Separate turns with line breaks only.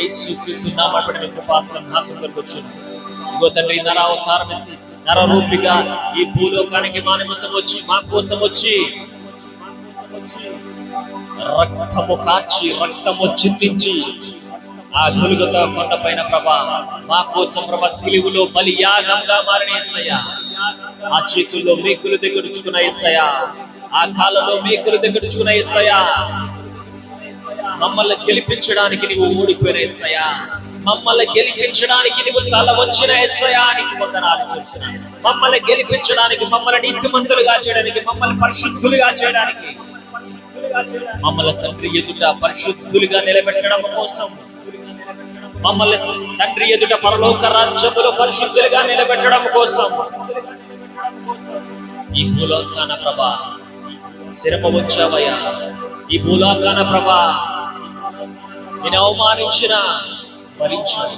యేసుక్రీస్తు నామమున మీ కృపా సింహాసనం వచ్చును. ఇగో తండ్రి, నరావతారం ఎత్తి నరరూపిగా ఈ భూలోకానికి మా నిమిత్తం వచ్చి, మా కోసం వచ్చి రక్తము కార్చి, రక్తము చిందించి ఆ గొల్గొతా కొండ పైన ప్రభా మా కోసం ప్రభా సిలువలో బలియాగంగా మారిన యేసయ్యా, ఆ చేతుల్లో మేకులు దగ్గరుచుకున్న యేసయ్యా, ఆ కాళ్ళలో మేకులు దగ్గరుచుకున్న యేసయ్యా, మమ్మల్ని గెలిపించడానికి నీవు ఓడిపోయిన యేసయ్యా, మమ్మల్ని గెలిపించడానికి నీవు తల వచ్చిన యేసయ్యా, నీకు వందనాలు చేసిన, మమ్మల్ని గెలిపించడానికి, మమ్మల్ని నీతిమంతులుగా చేయడానికి, మమ్మల్ని పరిశుద్ధులుగా చేయడానికి, మమ్మల్ని తండ్రి ఎదుట పరిశుద్ధులుగా నిలబెట్టడం కోసం, మమ్మల్ని తండ్రి ఎదుట పరలోక రాజ్యములో పరిశుద్ధులుగా నిలబెట్టడం కోసం ఈ భూలోకాన ప్రభా శ్రమ వచ్చావయ్యా. ఈ భూలోకాన ప్రభా నేను అవమానించిన భరించాను.